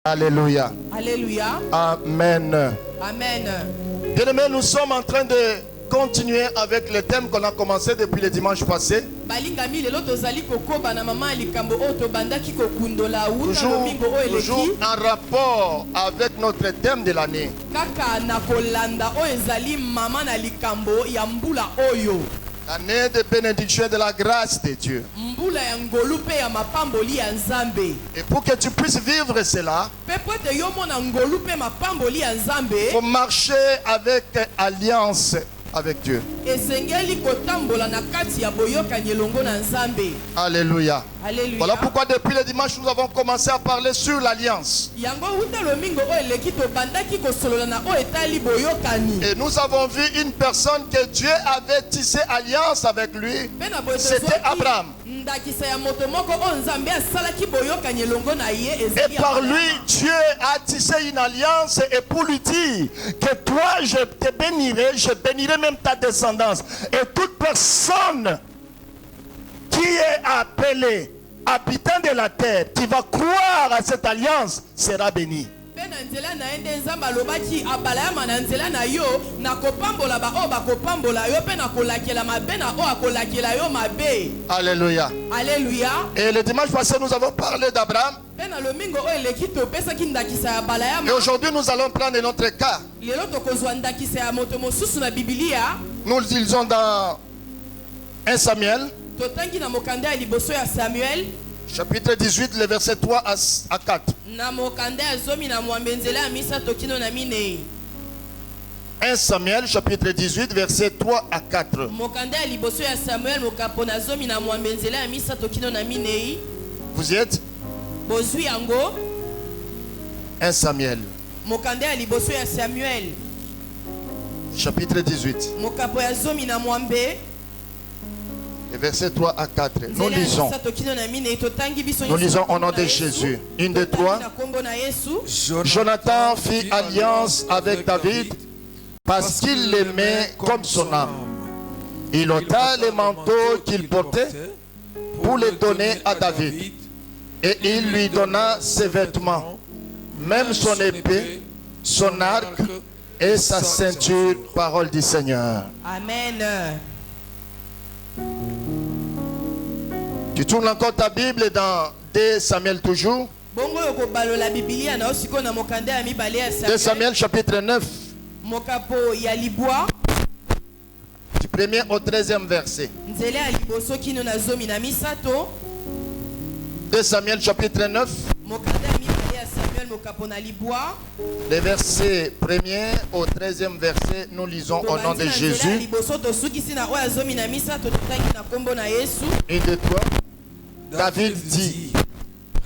Alléluia. Alléluia. Amen. Amen. Bien-aimés, nous sommes en train de continuer avec le thème qu'on a commencé depuis le dimanche passé. Toujours en rapport avec notre thème de l'année. L'année de bénédiction et de la grâce de Dieu. Et pour que tu puisses vivre cela, il faut marcher avec alliance avec Dieu. Alléluia. Alléluia. Voilà pourquoi depuis le dimanche nous avons commencé à parler sur l'alliance. Et nous avons vu une personne que Dieu avait tissé alliance avec lui. C'était Abraham. Et par lui, Dieu a tissé une alliance et pour lui dire que toi, je te bénirai, je bénirai même ta descendance. Et toute personne qui est appelé habitant de la terre, qui va croire à cette alliance, sera béni. Alléluia. Alléluia. Et le dimanche passé, nous avons parlé d'Abraham. Et aujourd'hui, nous allons prendre notre cas. Nous lisons dans 1 Samuel. Chapitre 18, le verset 3 à 4. 1 Samuel, chapitre 18, verset 3 à 4. Vous y êtes? 1 Samuel. Chapitre 18. Et verset 3 à 4. Nous lisons. Nous lisons au nom de Jésus. Une de trois. Jonathan fit alliance avec David parce qu'il l'aimait comme son âme. Il ôta les manteaux qu'il portait pour les donner à David. Et il lui donna ses vêtements, même son épée, son arc et sa ceinture. Parole du Seigneur. Amen. Tu tournes encore ta Bible dans 2 Samuel toujours. 2 Samuel chapitre 9. Du 1er au 13e verset. 2 Samuel chapitre 9. Les versets 1er au 13e verset, nous lisons au nom de Jésus. Et de toi, David dit: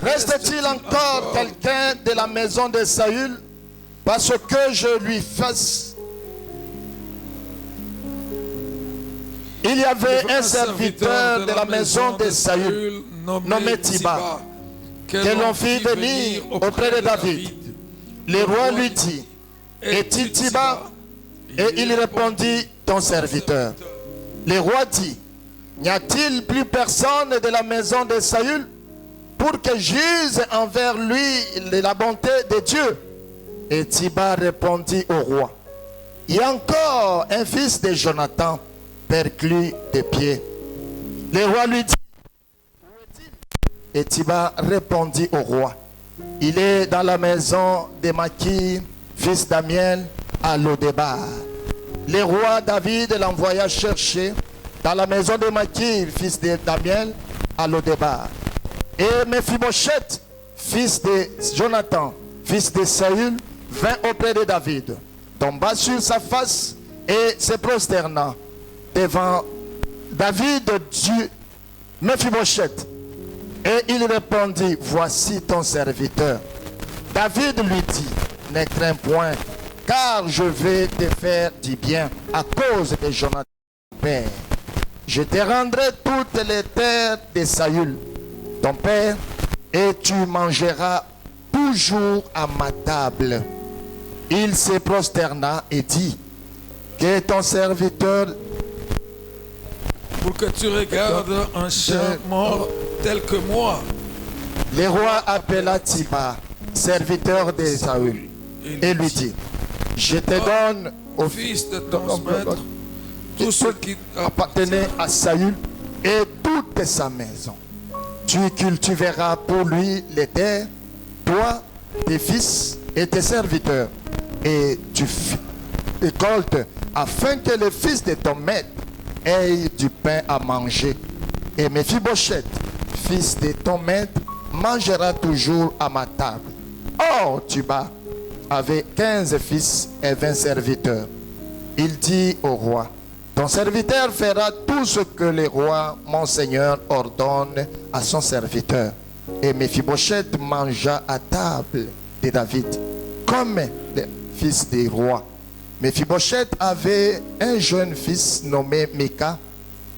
reste-t-il encore quelqu'un de la maison de Saül, parce que je lui fasse? Il y avait un serviteur de la maison de Saül nommé Tiba, que l'on fit venir auprès de David. Le roi lui dit: est-il Tiba? Et il répondit: ton serviteur. Le roi dit: n'y a-t-il plus personne de la maison de Saül pour que j'use envers lui la bonté de Dieu? Et Tiba répondit au roi: il y a encore un fils de Jonathan, perclus de pieds. Le roi lui dit: et Tiba répondit au roi: il est dans la maison de Makir, fils d'Amiel, à Lodébar. Le roi David l'envoya chercher dans la maison de Makir, fils d'Amiel, à Lodébar. Et Mephibosheth, fils de Jonathan, fils de Saül, vint auprès de David, tomba sur sa face et se prosterna devant David dit: Mephibosheth. Et il répondit: voici ton serviteur. David lui dit: ne crains point, car je vais te faire du bien à cause de Jonathan, père. Je te rendrai toutes les terres de Saül, ton père, et tu mangeras toujours à ma table. Il se prosterna et dit: que ton serviteur, pour que tu regardes un chien mort tel que moi. Le roi appela Tiba, serviteur de Saül, et lui dit, je te donne au fils de ton maître tout ce qui appartenait à Saül et toute sa maison. Tu cultiveras pour lui les terres, toi, tes fils et tes serviteurs, et tu récoltes afin que le fils de ton maître ait du pain à manger. Et Méphibosheth, fils de ton maître, mangera toujours à ma table. Or, Tuba avait 15 fils et 20 serviteurs. Il dit au roi, ton serviteur fera tout ce que le roi, mon seigneur, ordonne à son serviteur. Et Méphibosheth mangea à table de David, comme le fils du roi. Méphibosheth avait un jeune fils nommé Mika,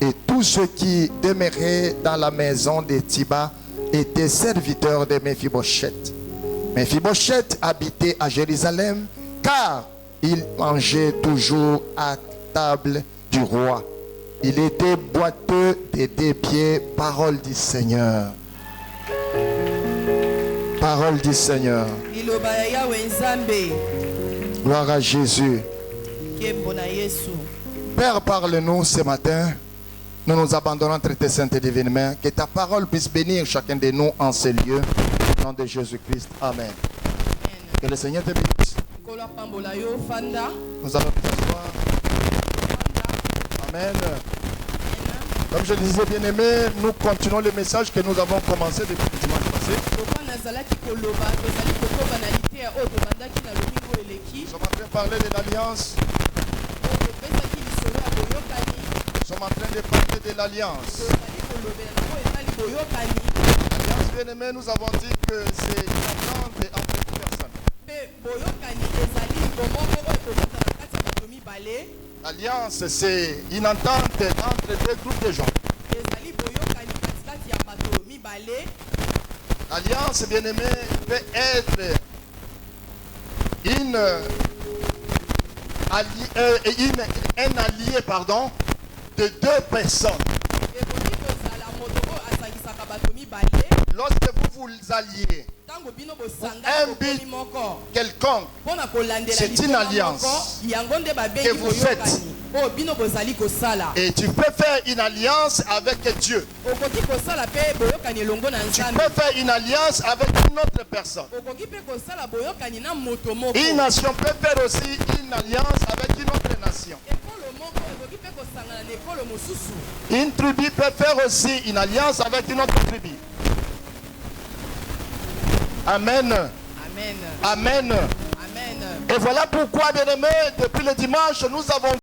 et tous ceux qui demeuraient dans la maison de Tiba étaient serviteurs de Méphibosheth. Méphibosheth habitait à Jérusalem, car il mangeait toujours à table du roi. Il était boiteux des 2 pieds. Parole du Seigneur. Parole du Seigneur. Gloire à Jésus. Père, parle-nous ce matin. Nous nous abandonnons entre tes saintes et divines mains. Que ta parole puisse bénir chacun de nous en ce lieu. Au nom de Jésus-Christ. Amen. Que le Seigneur te bénisse. Nous allons nous asseoir. Amen. Comme je disais, bien-aimés, nous continuons le message que nous avons commencé depuis le dimanche passé. Nous sommes en train de parler de l'alliance. Nous sommes en train de parler de l'alliance. L'alliance, bien-aimés, nous avons dit que c'est une entente entre deux personnes. L'alliance, c'est une entente entre deux groupes de gens. L'alliance, bien-aimé, peut être un allié, de deux personnes. Lorsque vous vous alliez pour un but quelconque, c'est une alliance que vous faites. Et tu peux faire une alliance avec Dieu. Tu peux faire une alliance avec une autre personne. Une nation peut faire aussi une alliance avec une autre nation. Une tribu peut faire aussi une alliance avec une autre tribu. Amen. Amen. Amen. Amen. Et voilà pourquoi, bien-aimés, depuis le dimanche, nous avons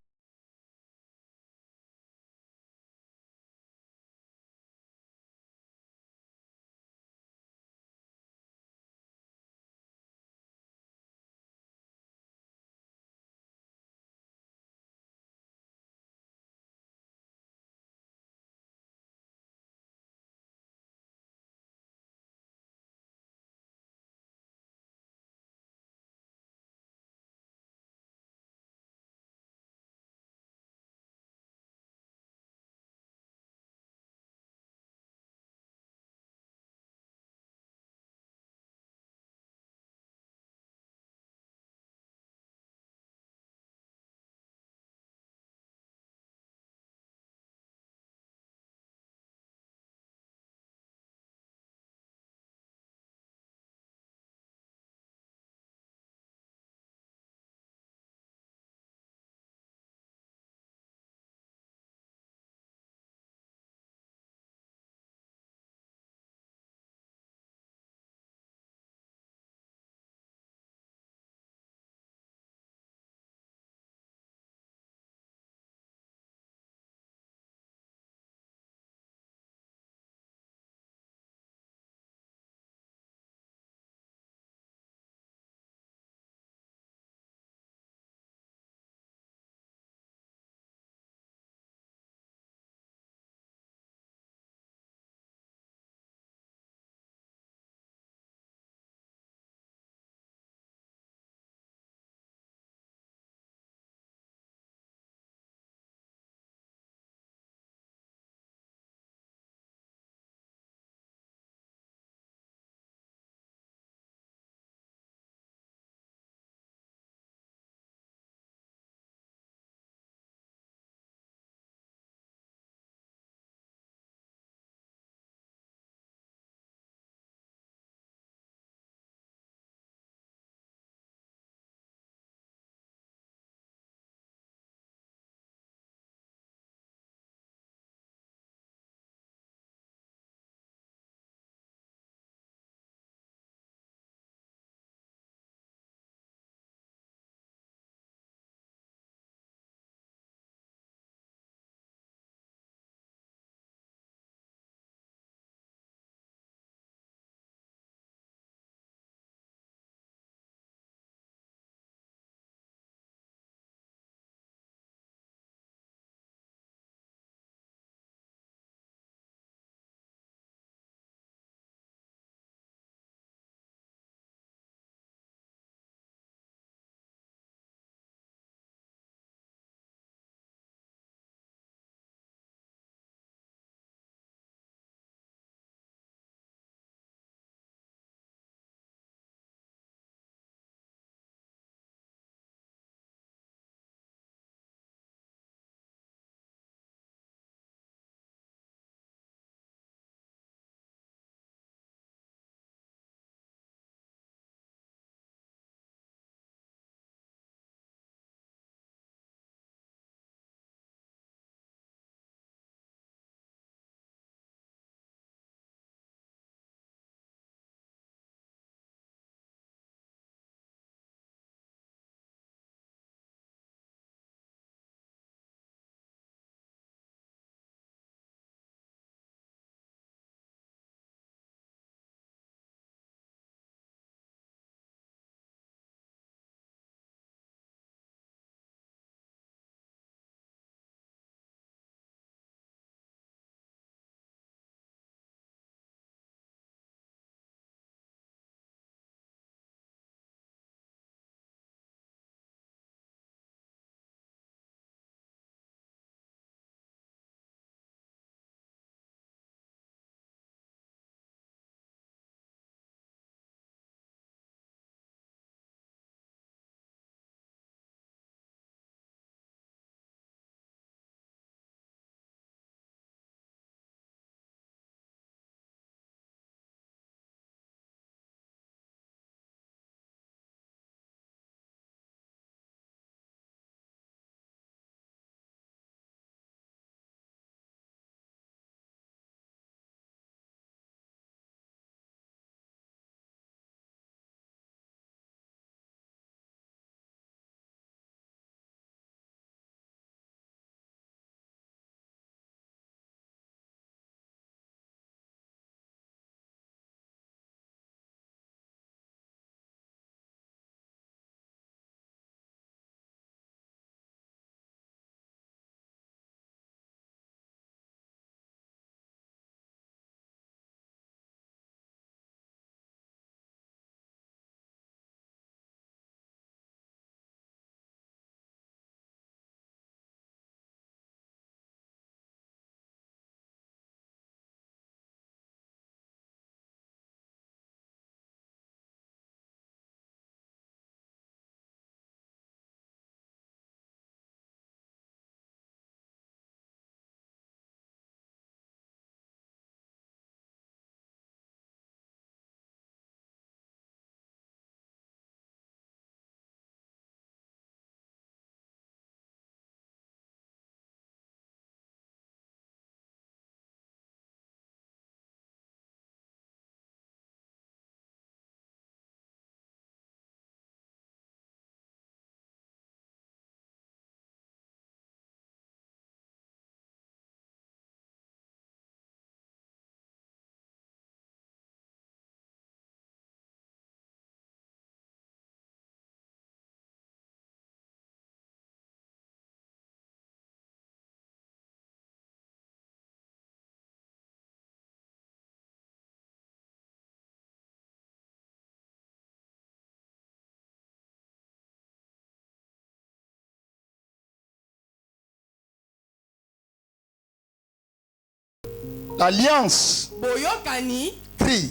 L'alliance boyokani crie.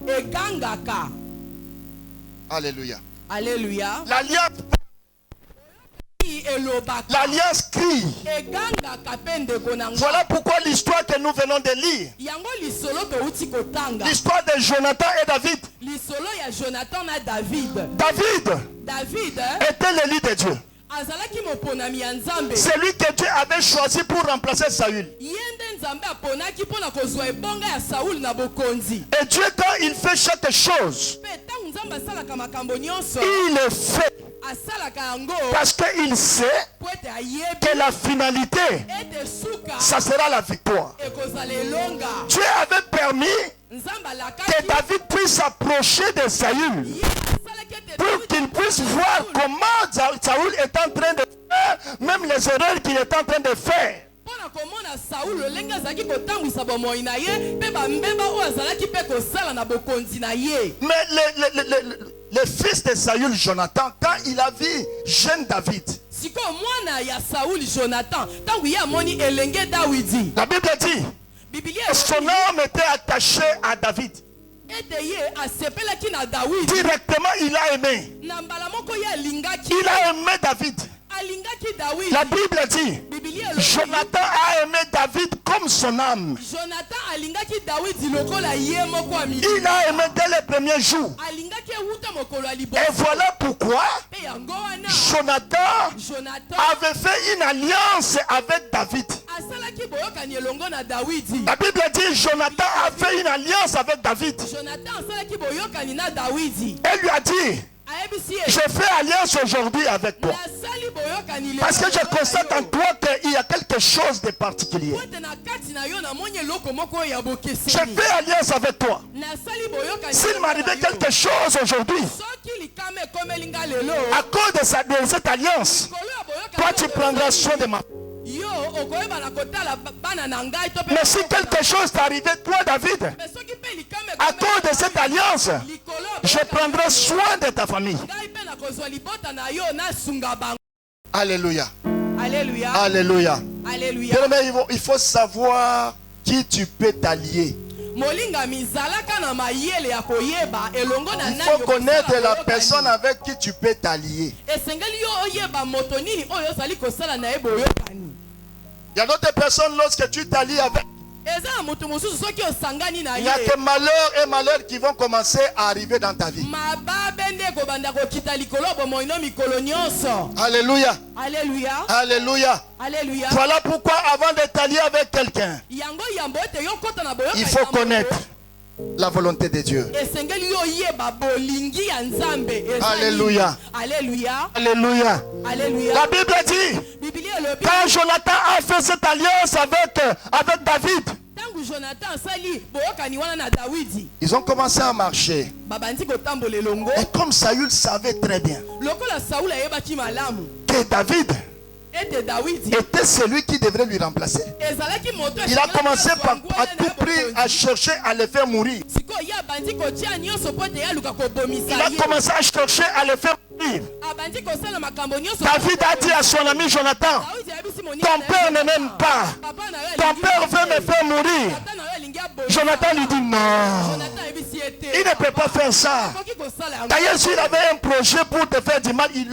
ekangaka. Alléluia. Alléluia. L'alliance Elobaka crie. ekangaka pe ndeko na nga. Voilà pourquoi l'histoire que nous venons de lire, Yango lisolo touti kotanga. l'histoire de Jonathan et David. Lisolo ya Jonathan na David. David Était l'élu de Dieu. azalaki moponami ya Nzambe. Celui que Dieu avait choisi pour remplacer Saül. Yende Nzambe aponaki mpona kozwa ebonga ya Saul na bokonzi. Et Dieu, quand il fait chaque chose, Pe tangu Nzambe asalaka makambo nyonso il le fait asalaka yango parce qu'il sait po ete ayebi que la finalité, ete suka ça sera la victoire. ekozala elonga. Dieu avait permis Nzambe que alakaki David puisse s'approcher de Saül ye asalaki ete pour qu'il puisse voir comment Saül est en train de faire, même les erreurs qu'il est en train de faire. mpona komona Saul lolenge azalaki kotambwisa bomoi na ye mpe bambemba oyo azalaki mpe kosala na bokonzi na ye. Mais le fils de Saül, Jonathan, quand il a vu jeune David, sikoyo mwana ya Saul Jonathan ntango ye amoni elenge Dawidi, la Bible dit Biblia son âme était attachée à David. ete ye asepelaki na Dawidi Directement, il a aimé. na mbala moko ye alingaki Il a aimé David. alingaki Dawidi. La Bible dit Biblia elobi Jonathan a aimé David comme son âme. Jonathan alingaki Dawidi lokola ye moko ya milimo. Il a aimé dès les premiers jours. alingaki ewuta mokolo ya liboso. Et voilà pourquoi Mpe yango wana Jonathan avait fait une alliance avec David. asalaki boyokani elongo na Dawidi. La Bible dit Jonathan a fait une alliance avec David. Jonathan asalaki boyokani na Dawidi. Elle lui a dit ayebisi ye je fais alliance aujourd'hui avec toi. nasali boyokani Parce que je constate en toi qu'il y a quelque chose de particulier. ete na kati na yo namoni eloko moko oyo ya Je bokeseni. fais alliance avec toi. nasali boyokani S'il m'arrivait quelque chose aujourd'hui, soki likama ekomeli nga lelo à cause de cette alliance, kolo ya boyokani toi tu prendras soin de ma. yo okoyeba na kotala bana na ngai to pe Mais si quelque chose t'arrivait, toi David, mais soki pe likama à cause de cette alliance, likolo je prendrai soin de ta famille. ngai pe na kozwa libota na yo nasunga bango. Alléluia. Alléluia. Alléluia. Alléluia. Bien-aimé, il faut savoir qui tu peux t'allier. molingami zalaka na mayele ya koyeba elongo na Il nani faut connaître okosala la boyokani. personne avec qui tu peux t'allier. esengeli yo oyeba moto nini oyo ozali kosala na ye boyokani. Il y a d'autres personnes, lorsque tu t'allies avec, eza na moto mosusu soki osangani na il y a ye que malheur et malheur qui vont commencer à arriver dans ta vie. mababe nde kobanda kokita likolo bomoi no mikolo nyonso. Alléluia. Alléluia. Alléluia. Alléluia. Voilà pourquoi avant de t'allier avec quelqu'un, yango yambo ete yo kota na boyokani il faut na moto, connaître la volonté de Dieu. esengeli yo oyeba bolingi ya Nzambe ezali. Alléluia. Alléluia. Alléluia. Alléluia. La Bible dit, Biblia elobi quand Jonathan a fait cette alliance avec David, ntango Jonathan asali boyokani wana na Dawidi ils ont commencé à marcher. babandi kotambola elongo Et comme Saül savait très bien lokola Saul ayebaki malamu que David ete Dawidi était celui qui devrait lui remplacer, ezalaki moto il a commencé à tout prix à chercher à le faire mourir. sikoyo ye abandi kotia nyonso po ete ye aluka kobomisa Il a ye commencé à chercher à le faire mourir. abandi kosala makambo nyonso. David a dit à son ami Jonathan, Dawidi ayebisi monina ton na ye, père ne m'aime pas. papa na yo Ton alingi père ye veut me te. faire mourir. Tata na yo alingi abomisa. Jonathan lui dit non. Jonathan ayebisi ye te. Il ne peut pas faire ça. Akoki kosala yango. D'ailleurs, s'il avait un projet pour te faire du mal, il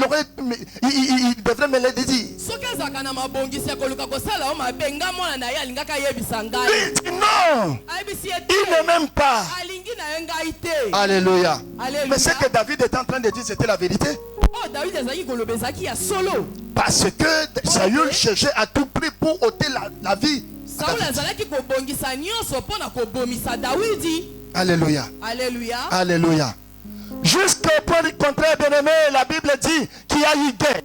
devrait me le dire. soki azalaka na mabongisi ya koluka kosala yo mabe nga mwana na ye alingaka ayebisa ngai. Lui il dit non. ayebisi ye Il te ne m'aime pas. alingi na ye ngai te. Alléluia. Alléluia. Mais ce que David est en train de dire, c'était la vérité. Oh, David azalaki koloba ezalaki ya solo. Parce que Saül cherchait à tout prix pour ôter la vie. à Saul David. azalaki kobongisa nyonso mpo na kobomisa Dawidi. Alléluia. Alléluia. Alléluia. Jusqu'au point contraire, bien-aimé, la Bible dit qu'il y a eu guerre.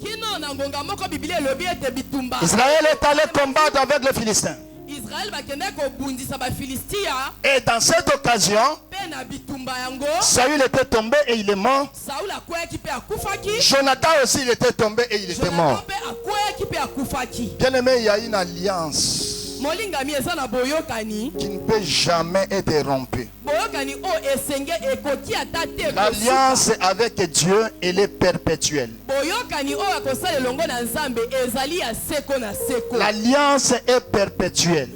kino na ngonga moko Biblia elobi ete bitumba. Israël est allé combattre avec les Philistins. Israel bakendaki kobundisa bafilistia Et dans cette occasion, mpe na bitumba yango Saül était tombé et il est mort. Saul akweyaki mpe akufaki. Jonathan aussi, il était tombé et il était Jonathan mort. mpe akweyaki mpe akufaki. Bien-aimé, il y a une alliance molingami eza na boyokani. qui ne peut jamais être rompue. boyokani oyo esenge ekoki ata te L'alliance avec Dieu, elle est perpétuelle. boyokani oyo akosala elongo na Nzambe ezali ya seko na seko. L'alliance est perpétuelle.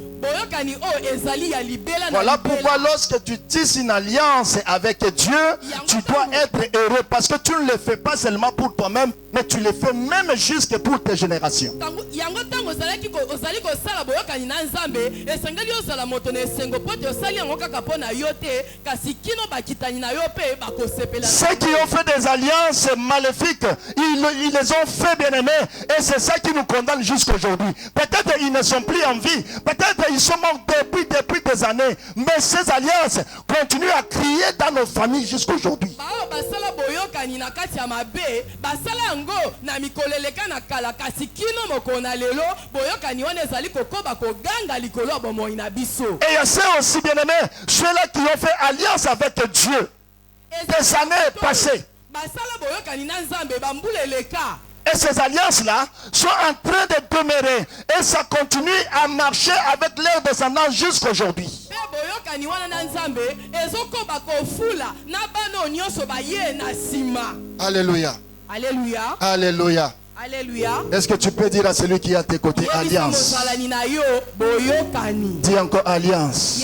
Voilà pourquoi lorsque tu tisses une alliance avec Dieu, tu dois être heureux parce que tu ne le fais pas seulement pour toi-même, mais tu le fais même jusque pour tes générations. Ceux qui ont fait des alliances maléfiques, ils les ont fait, bien-aimés, et c'est ça qui nous condamne jusqu'aujourd'hui. Peut-être ils ne sont plus en vie, peut-être ils sont morts depuis des années, mais ces alliances continuent à crier dans nos familles jusqu'aujourd'hui. Et il sait aussi, bien-aimés, ceux-là qui ont fait alliance avec Dieu des années passées. Et ces alliances-là sont en train de demeurer. Et ça continue à marcher avec leurs descendants jusqu'aujourd'hui. Alléluia. Alléluia. Alléluia. Alléluia. Est-ce que tu peux dire à celui qui est à tes côtés, alliance? Dis encore alliance.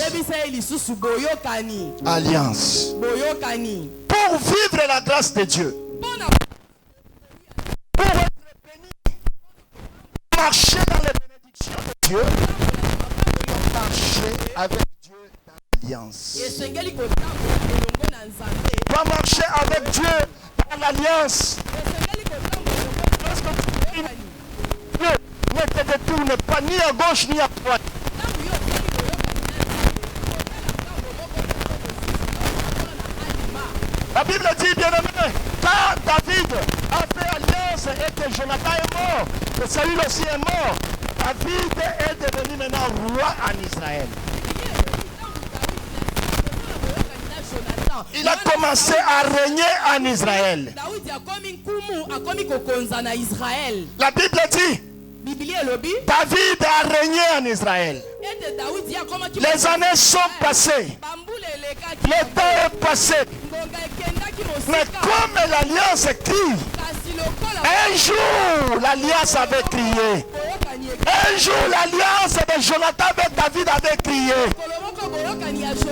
Alliance. Pour vivre la grâce de Dieu. Pour être béni. Marcher dans les bénédictions de Dieu. Marcher avec Dieu dans l'alliance. Pas marcher avec Dieu dans l'alliance. Dieu ne te détourne pas ni à gauche ni à droite. La Bible dit, bien aimé, quand David a fait alliance et que Jonathan est mort, que Saül aussi est mort, David est devenu maintenant roi en Israël. Il a commencé à régner en Israël. La Bible dit, David a régné en Israël. Les années sont passées. Le temps est passé. Mais comme l'alliance crie, un jour l'alliance avait crié. Un jour l'alliance de Jonathan avec David avait crié.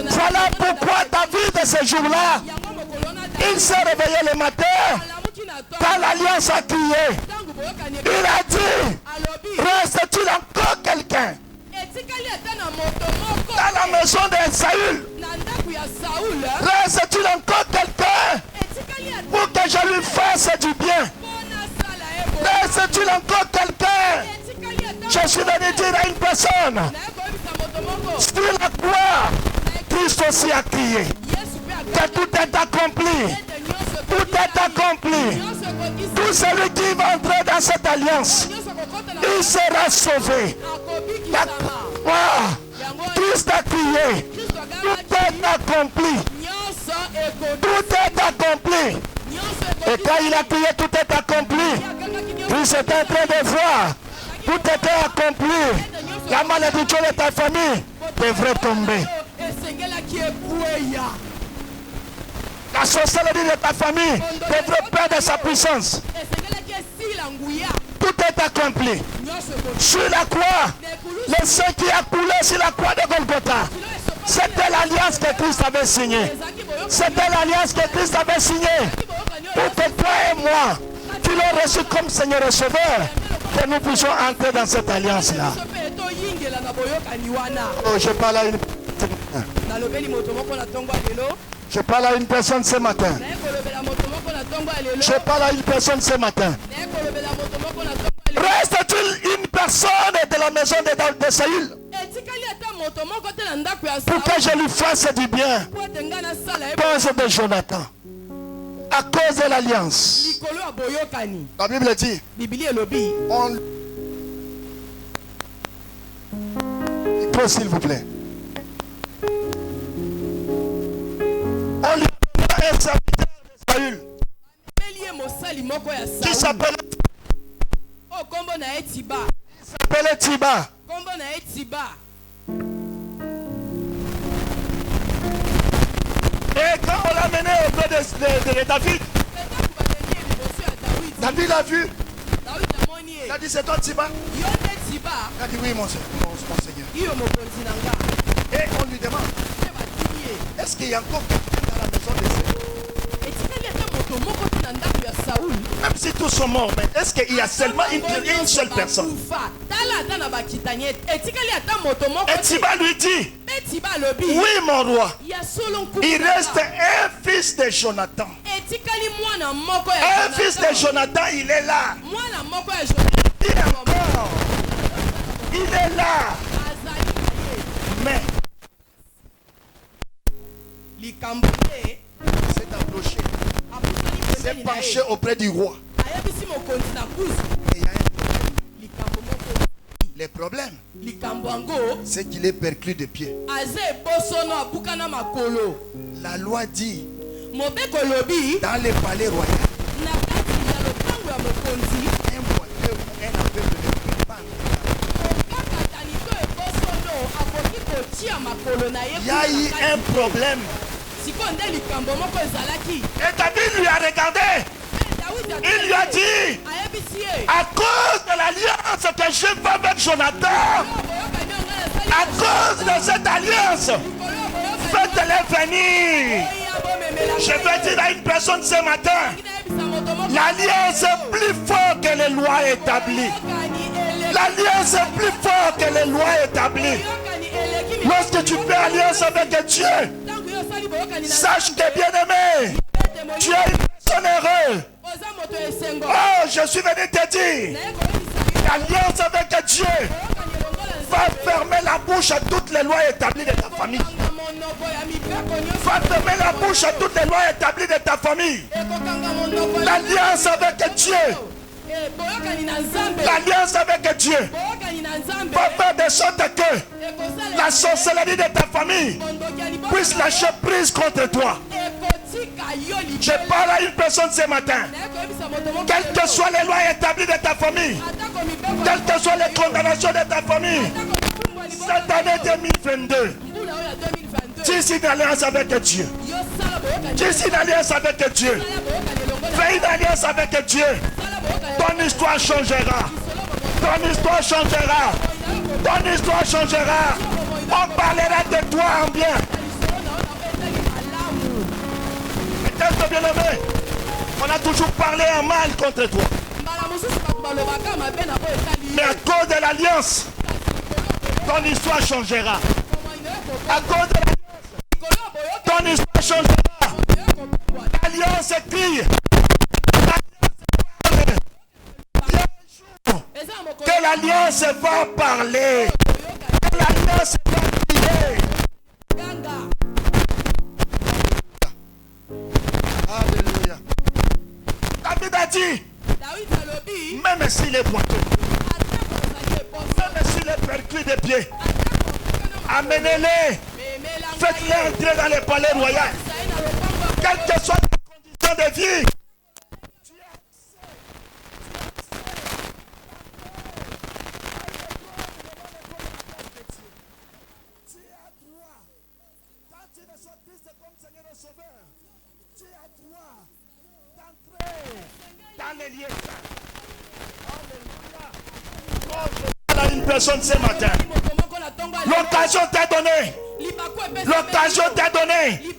Voilà pourquoi David ce jour-là, il s'est réveillé le matin quand l'alliance a crié. Il a dit, reste-t-il encore quelqu'un dans la maison de Saül? Reste-t-il encore quelqu'un pour que je lui fasse du bien? Reste-t-il encore quelqu'un? Je suis venu dire à une personne, sur la croix, Christ aussi a crié que tout est accompli. Tout est accompli. Tout celui qui va entrer dans cette alliance, il sera sauvé. La croix, Christ a crié. Tout est accompli. Tout est accompli. Et quand il a crié tout est accompli, Christ est en train de voir. Tout était accompli. La malédiction de ta famille devrait tomber. La sorcellerie de ta famille devrait perdre sa puissance. Tout est accompli. Sur la croix, le sang qui a coulé sur la croix de Golgotha, c'était l'alliance que Christ avait signée. C'était l'alliance que Christ avait signée. Pour que toi et moi, qui l'ont reçu comme Seigneur et Sauveur, que nous puissions entrer dans cette alliance-là. Oh, je parle à une Je parle à une personne ce matin. Je parle à une personne ce matin. Reste-t-il une personne de la maison de Saül pour que je lui fasse du bien? Pense de Jonathan. À cause de l'alliance. La Bible dit, s'il vous plaît. On lui donnera un serviteur de Saül qui s'appelait Tiba. Et quand on l'a mené auprès de David, David l'a vu. Il a dit, c'est toi Tiba. va. Il a dit oui, mon Seigneur. Iyo mokonzi na nga. Et on lui demande, Pe batili ye. est-ce qu'il y a encore quelqu'un dans la maison de Saül? Etikali ata moto moko te na ndako ya Saoul. Même si tous sont morts, mais est-ce qu'il y a seulement une seule personne? Tala ata na bakitanye. Etikali ata moto moko. Et Tiba lui dit, Betiba lobi. oui, mon roi. Ya solo nkuku. Il reste un fils de Jonathan. Etikali mwana moko ya Un fils de Jonathan, il est là. Mwana moko ya Jonathan. Il est encore. Il est là. Azali ye. Mais Likambo ye. c'est approché. Apusani C'est pembeni na penché ye. auprès du roi. Ayebisi mokonzi na kuzu. Et il y a un Likambo moko. les problèmes, Likambo yango. c'est qu'il est perclus de pied. Aze ebosono abukana makolo. La loi dit, Mobeko lobi. dans les palais royaux, Na kati ya lopango ya mokonzi. un boiteux ou un aveugle ne peut pas entrer. Okakatani to ebosono akoki kotia makolo na ye. Il y a eu un problème. Siko nde likambo moko ezalaki. Et David lui a regardé. Il lui a dit, à cause de l'alliance que je fais avec Jonathan, à cause de cette alliance, faites-les venir. Je vais dire à une personne ce matin, l'alliance est plus forte que les lois établies. L'alliance est plus forte que les lois établies. Lorsque tu fais alliance avec Dieu, sache que bien-aimé, tu es une personne heureuse. Oh, je suis venu te dire, l'alliance avec Dieu va fermer la bouche à toutes les lois établies de ta famille. Va fermer la bouche à toutes les lois établies de ta famille. L'alliance avec Dieu. L'alliance avec Dieu va faire de sorte que la sorcellerie de ta famille puisse lâcher prise contre toi. Je parle à une personne ce matin. Quelles que soient les lois établies de ta famille, quelles que soient les condamnations de ta famille, cette année 2022, tu es une alliance avec Dieu. Tu es une alliance avec Dieu. Fais une alliance avec Dieu. Ton histoire changera. Ton histoire changera. Ton histoire changera. On parlera de toi en bien. Peut-être bien aimé, on a toujours parlé en mal contre toi. Mais à cause de l'alliance, ton histoire changera. À cause de l'alliance, ton histoire changera. L'alliance crie. Que l'alliance va parler. Que l'alliance va crier. Alléluia. David a dit, même s'il est boiteux, même s'il est perclus de pieds, amenez-les, faites-les entrer dans les palais royaux. Quelle que soit ta condition de vie, dans les lieux. Alléluia. Une personne ce matin. L'occasion t'est donnée. L'occasion t'est donnée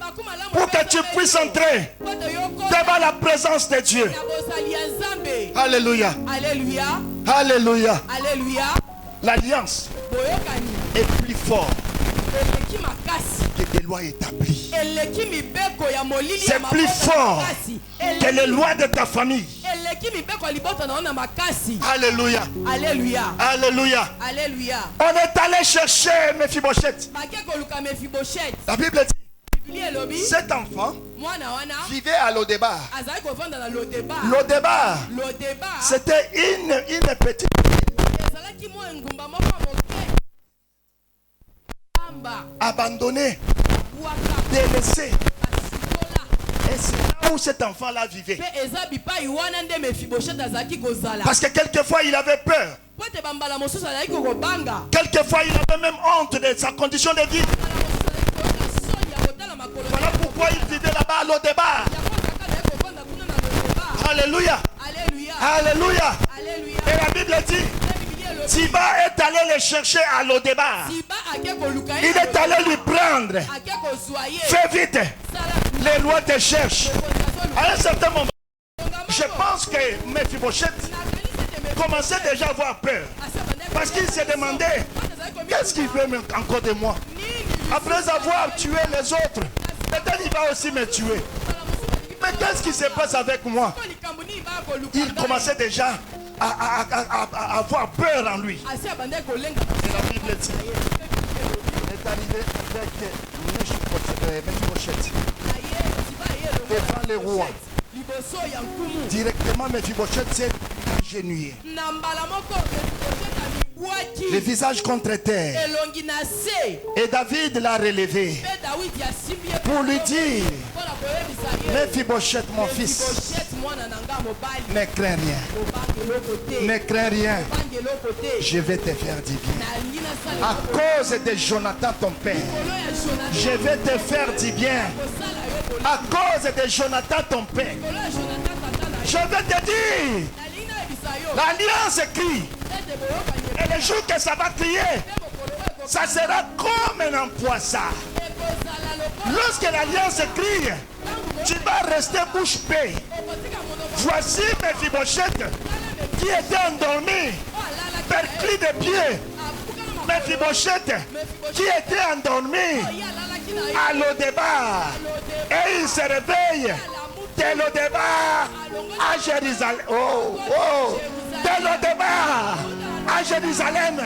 pour que tu puisses entrer devant la présence de Dieu. Alléluia. Alléluia. Alléluia. Alléluia. L'alliance est plus forte que des lois établies. C'est plus fort que les lois de ta famille. Alléluia. Alléluia. Alléluia. Alléluia. On est allé chercher Mephibosheth. La Bible dit, cet enfant vivait à Lodebar. Lodebar, c'était une petite abandonnée, délaissée. Et c'est là où cet enfant-là vivait. Parce que quelquefois il avait peur. Quelquefois il avait même honte de sa condition de vie. Voilà pourquoi il vivait là-bas à Lodebar. Alléluia. Alléluia. Et la Bible dit, Siba est allé le chercher à Lodébar. Il est allé lui prendre. Fais vite. Les lois te cherchent. À un certain moment, je pense que Mephibosheth commençait déjà à avoir peur. Parce qu'il s'est demandé, qu'est-ce qu'il veut encore de moi? Après avoir tué les autres, peut-être il va aussi me tuer. Mais qu'est-ce qui se passe avec moi? Il commençait déjà à avoir peur en lui. Et la Bible dit, il est arrivé avec Mephibosheth devant le roi. Directement, Mephibosheth s'est agenouillé. Le visage contre terre. Et David l'a relevé pour lui dire, Mephibosheth, mon fils, ne crains rien. Ne crains rien. Je vais te faire du bien. À cause de Jonathan, ton père, je vais te faire du bien. À cause de Jonathan, ton père, je vais te dire, l'alliance crie. Et le jour que ça va crier, ça sera comme un empoissard. Lorsque l'alliance crie, tu vas rester bouche bée. Voici Mephibosheth qui était endormi, perclus de pied. Mephibosheth qui était endormi à Lodébar. Et il se réveille de Lodébar à Jérusalem. De Lodébar à Jérusalem.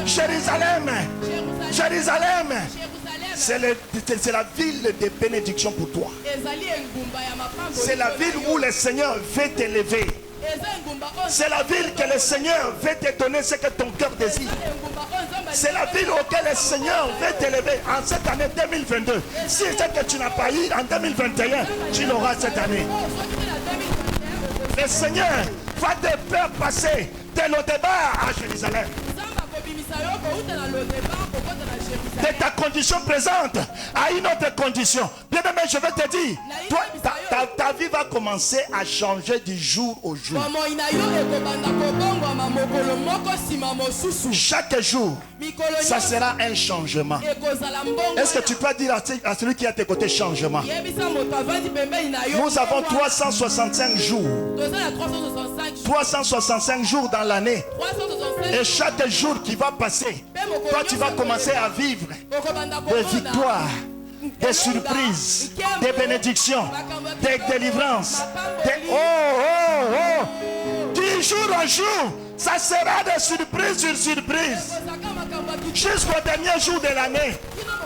Jérusalem. C'est la ville de bénédiction pour toi. C'est la ville où le Seigneur veut t'élever. C'est la ville que le Seigneur veut te donner ce que ton cœur désire. C'est la ville auquel le Seigneur veut t'élever en cette année 2022. Si c'est ce que tu n'as pas eu en 2021, tu l'auras cette année. Le Seigneur va te faire passer de Lodébar à Jérusalem. De ta condition présente à une autre condition. Bien aimé, je vais te dire, toi, ta vie va commencer à changer du jour au jour. Chaque jour, ça sera un changement. Est-ce que tu peux dire à celui qui est à tes côtés changement? Nous avons 365 jours. 365 jours dans l'année. Et chaque jour qui va passer, toi tu vas commencer à vivre des victoires, des surprises, des bénédictions, des délivrances. Du jour en jour, ça sera de surprise sur surprise. Jusqu'au dernier jour de l'année,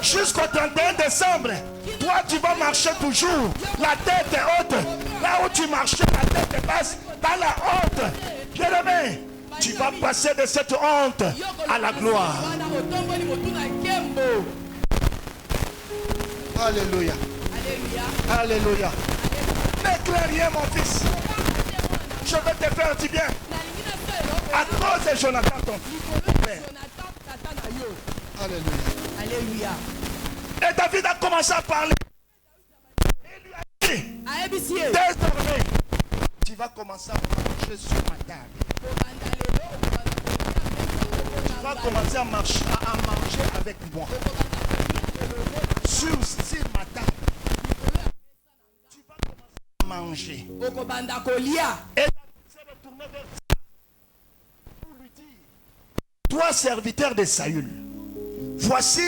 jusqu'au 31 décembre, toi tu vas marcher toujours, la tête est haute. Là où tu marchais, la tête est basse, dans la honte. Bien-aimé, tu vas passer de cette honte à la gloire. Alléluia. Alléluia. Ne crains rien, mon fils. Je vais te faire du bien. À cause de Jonathan, ton père. Alléluia. Et David a commencé à parler. Il lui a dit, désormais, tu vas commencer à marcher sur ma table. Tu vas commencer à manger avec moi. Sur ma table. Tu vas commencer à manger. Et David s'est retourné vers ça pour lui dire, toi serviteur de Saül, voici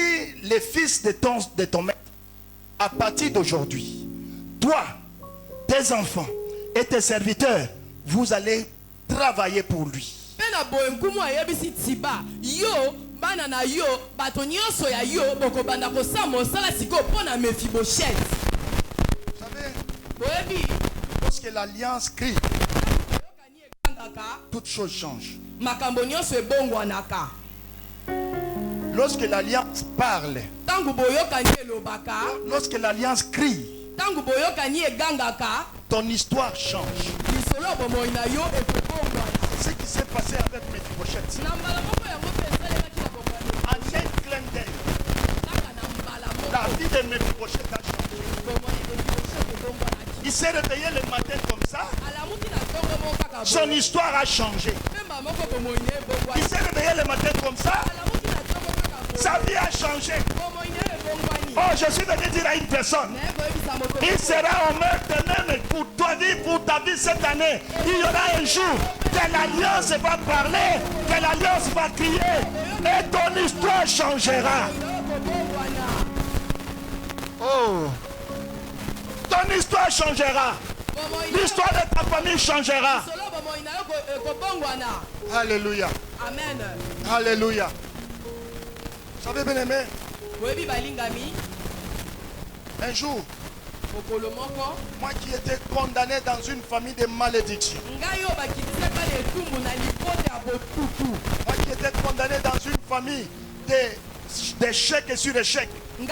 les fils de ton maître. À partir d'aujourd'hui, toi, tes enfants et tes serviteurs, vous allez travailler pour lui. Vous savez, lorsque l'alliance crie, toutes choses changent. Lorsque l'alliance parle, lorsque l'alliance crie, ton histoire change. C'est ce qui s'est passé avec Mephibosheth. En un clin d'œil, la vie de Mephibosheth a changé. Il s'est réveillé le matin comme ça. Son histoire a changé. Il s'est réveillé le matin comme ça. Sa vie a changé. Oh, je suis venu dire à une personne, il sera au meurtre même pour ta vie cette année. Il y aura un jour que l'alliance va parler, que l'alliance va crier et ton histoire changera. Oh, ton histoire changera. L'histoire de ta famille changera. Alléluia. Amen. Alléluia. Vous savez bien aimé, un jour, moi qui étais condamné dans une famille de malédiction, moi qui étais condamné dans une famille d'échecs et sur échecs, il y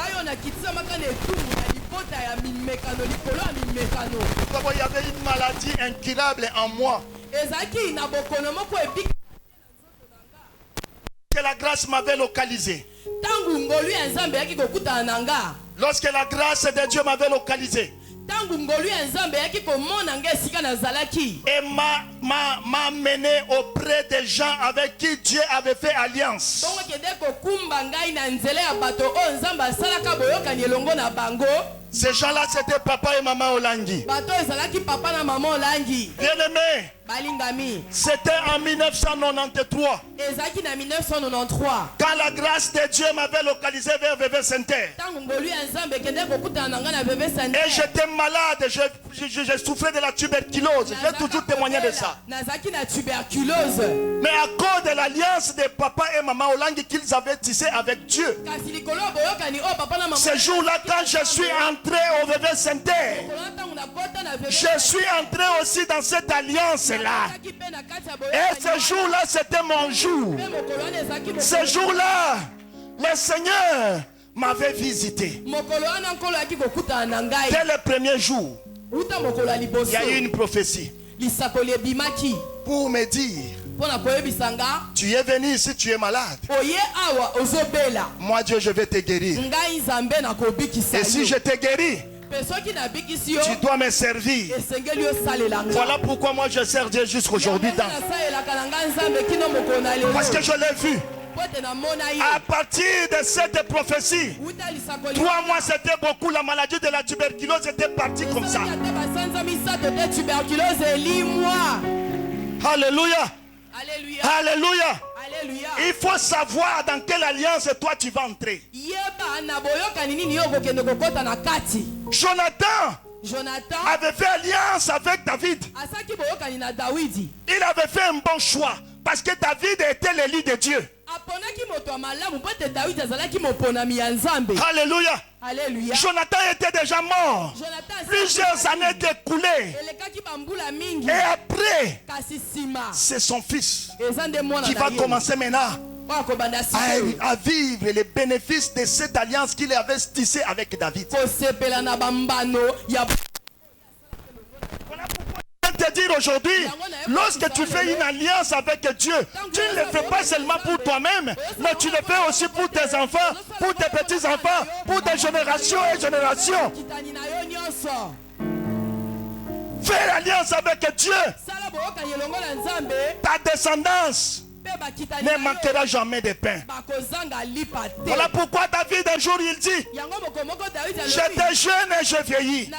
avait une maladie incurable en moi que la grâce m'avait localisé. Lorsque la grâce de Dieu m'avait localisé et m'a mené auprès des gens avec qui Dieu avait fait alliance. Ces gens-là, c'était papa et maman Olangi. Bien-aimé, c'était en 1993. Quand la grâce de Dieu m'avait localisé vers Bébé Saint-Terre. Et j'étais malade, je souffrais de la tuberculose. J'ai toujours témoigné de ça. Mais à cause de l'alliance de papa et maman Olangi qu'ils avaient tissé avec Dieu, ce jour-là, quand je suis entré au Bébé Saint-Terre, je suis entré aussi dans cette alliance-là. Et ce jour-là, c'était mon jour. Ce jour-là, le Seigneur m'avait visité. Dès le premier jour, il y a eu une prophétie pour me dire: tu es venu ici, tu es malade. Moi, Dieu, je vais te guérir. Et si je te guéris, tu dois me servir. Voilà pourquoi moi je sers Dieu jusqu'aujourd'hui. Parce que je l'ai vu. À partir de cette prophétie, 3 mois c'était beaucoup. La maladie de la tuberculose était partie comme ça. Alléluia. Alléluia. Il faut savoir dans quelle alliance toi tu vas entrer. Jonathan avait fait alliance avec David. Il avait fait un bon choix parce que David était l'élu de Dieu. Alléluia. Jonathan était déjà mort. Plusieurs années écoulées. Et après, c'est son fils qui va commencer maintenant à vivre les bénéfices de cette alliance qu'il avait tissée avec David. Te dire aujourd'hui, lorsque tu fais une alliance avec Dieu, tu ne le fais pas seulement pour toi-même, mais tu le fais aussi pour tes enfants, pour tes petits-enfants, pour des générations et générations. Fais l'alliance avec Dieu. Ta descendance ne manquera jamais de pain. Voilà pourquoi David un jour il dit: j'étais jeune et je vieillis.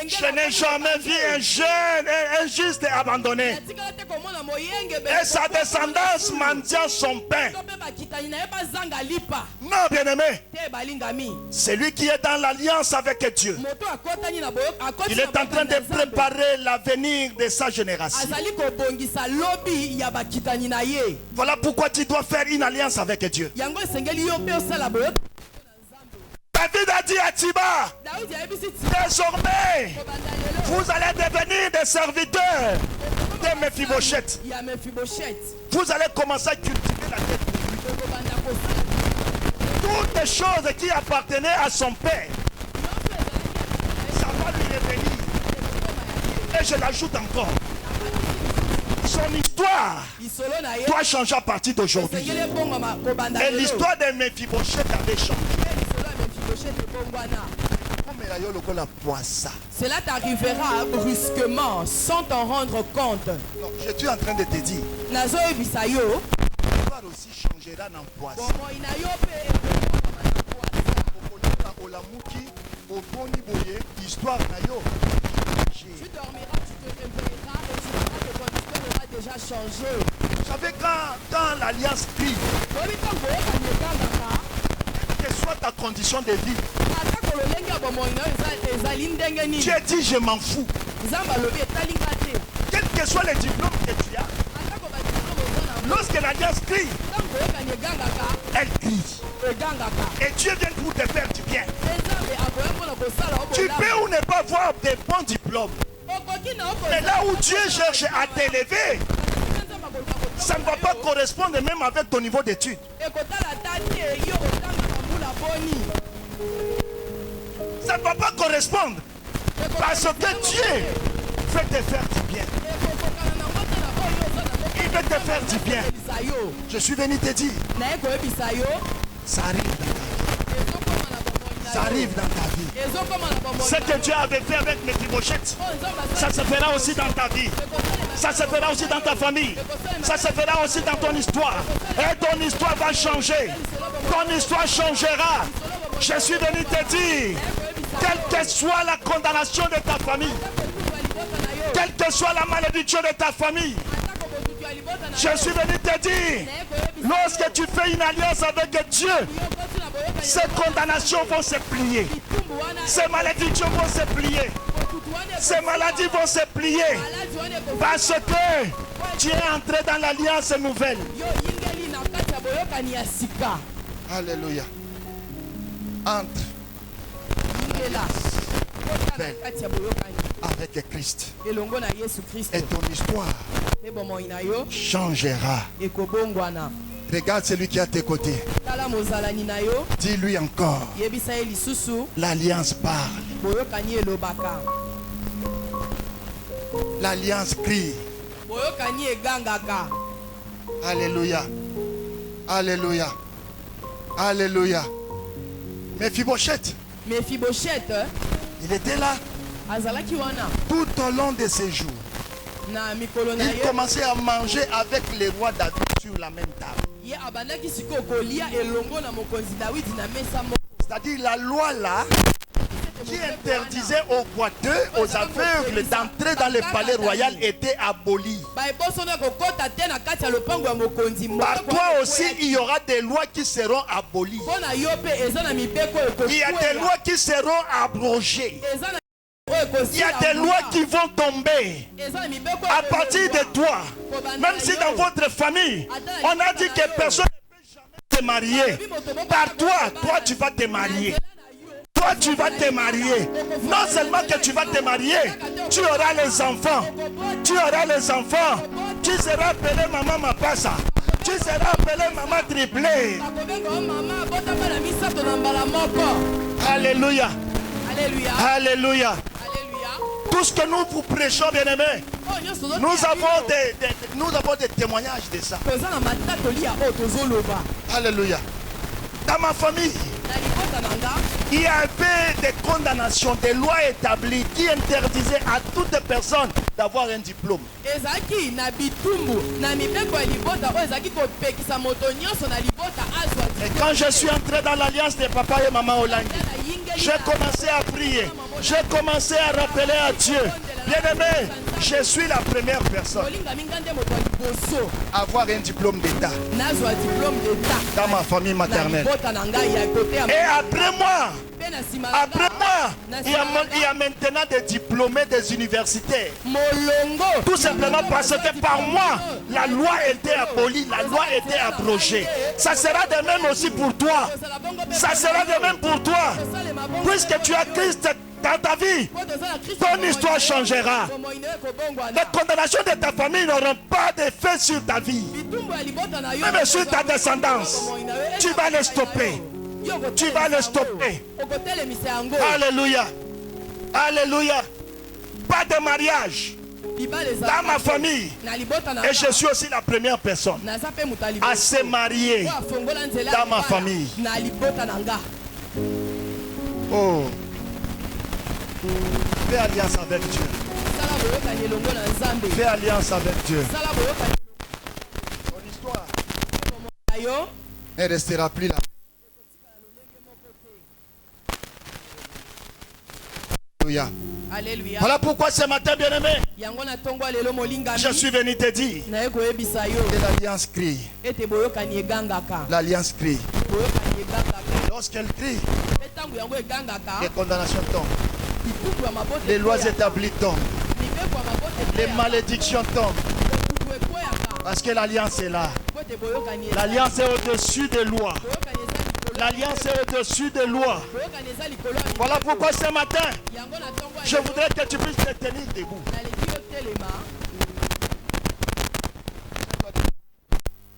Je n'ai jamais vu un jeune et un juste abandonné, et sa descendance mendiant son pain. Non, bien-aimé, c'est lui qui est dans l'alliance avec Dieu. Il est en train de préparer l'avenir de sa génération. Voilà pourquoi tu dois faire une alliance avec Dieu. David a dit à Tiba: désormais, vous allez devenir des serviteurs de Mephibosheth. Vous allez commencer à cultiver la tête pour lui. Toutes les choses qui appartenaient à son père, ça va lui revenir. Et je l'ajoute encore. Son histoire doit changer à partir d'aujourd'hui. Et l'histoire de Mephibosheth avait changé. Cela t'arrivera brusquement, sans t'en rendre compte. Non, je suis en train de te dire. Nazo ebisayo. L'histoire aussi changera dans poisson. Histoire nayo. Tu dormiras, tu te réveilleras et tu verras que ton histoire aura déjà changé. Vous savez quand l'alliance crie, quelle que soit ta condition de vie, Dieu dit je m'en fous. Quel que soit le diplôme que tu as, lorsque l'alliance crie, elle crie. Et Dieu vient pour te faire du bien. Tu peux ou ne pas avoir des bons diplômes. Mais là où Dieu cherche à t'élever, ça ne va pas correspondre même avec ton niveau d'études. Ça ne va pas correspondre. Parce que Dieu veut te faire du bien. Il veut te faire du bien. Je suis venu te dire, ça arrive dans ta vie. Ça arrive dans ta vie. Ce que Dieu avait fait avec Mephibosheth, ça se fera aussi dans ta vie. Ça se fera aussi dans ta famille. Ça se fera aussi dans ton histoire. Et ton histoire va changer. Ton histoire changera. Je suis venu te dire, quelle que soit la condamnation de ta famille, quelle que soit la malédiction de ta famille, je suis venu te dire, lorsque tu fais une alliance avec Dieu, ces condamnations vont se plier. Ces malédictions vont se plier. Ces maladies vont se plier. Parce que tu es entré dans l'alliance nouvelle. Alléluia. Entre avec Christ. Et ton histoire changera. Regarde celui qui est à tes côtés. Dis-lui encore. L'alliance parle. L'alliance crie. Alléluia. Alléluia. Alléluia. Mephibosheth, il était là tout au long de ses jours. Il commençait à manger avec les rois David sur la même table. C'est-à-dire la loi là qui interdisait aux boiteux, aux aveugles d'entrer dans le palais royal était abolie. Par toi aussi, il y aura des lois qui seront abolies. Il y a des lois qui seront abrogées. Il y a des lois qui vont tomber à partir de toi. Même si dans votre famille, on a dit que personne ne peut jamais se marier. Par toi, tu vas te marier. Toi, tu vas te marier. Non seulement que tu vas te marier, tu auras les enfants. Tu auras les enfants. Tu seras appelé maman Mapassa. Tu seras appelé maman triplée. Alléluia. Alléluia. Tout ce que nous vous prêchons, bien-aimés, nous avons des témoignages de ça. Alléluia. Dans ma famille, il y avait des condamnations, des lois établies qui interdisaient à toute personne d'avoir un diplôme. Et quand je suis entré dans l'alliance de papa et maman Olangi, j'ai commencé à prier, j'ai commencé à rappeler à Dieu, bien-aimé, je suis la première personne à avoir un diplôme d'État dans ma famille maternelle. Et après moi, il y a maintenant des diplômés des universités. Tout simplement parce que par moi, la loi était abolie, la loi était abrogée. Ça sera de même aussi pour toi. Ça sera de même pour toi. Puisque tu as Christ dans ta vie, ton histoire changera. Les condamnations de ta famille n'auront pas d'effet sur ta vie. Même sur ta descendance. Tu vas les stopper. Tu vas le stopper. Alléluia. Alléluia. Pas de mariage dans ma famille. Et je suis aussi la première personne à se marier dans ma famille. Oh. Fais alliance avec Dieu. sala boyokani elongo na nzambe Fais alliance avec Dieu. sala boyokani Ton histoire na yo ne restera plus là. Alléluia. Alléluia. Voilà pourquoi ce matin, bien-aimé, Yango na tongo lelo molingami. je suis venu te dire Na koyebisa yo. que l'alliance crie. Ete boyokani egangaka. L'alliance crie. Boyokani egangaka. Lorsqu'elle crie, Etango yango egangaka. les condamnations tombent. Ikuku ya mabote. Les lois établies tombent. Libeko ya mabote. Les malédictions tombent. Ekuku ekoyaka. Parce que l'alliance est là. Kote boyokani. L'alliance est au-dessus des lois. Boyokani eza likolo. L'alliance est au-dessus des lois. Boyokani eza likolo. Voilà pourquoi ce matin, Yango na tongo je voudrais que tu puisses te tenir debout. na leki yo telema.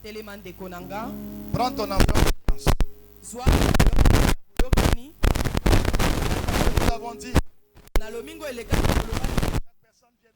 Telema ndeko nanga. Prends ton avion. Zwa boyokani. Nous avons dit, Na lomingo elekaki koloba. chaque personne vient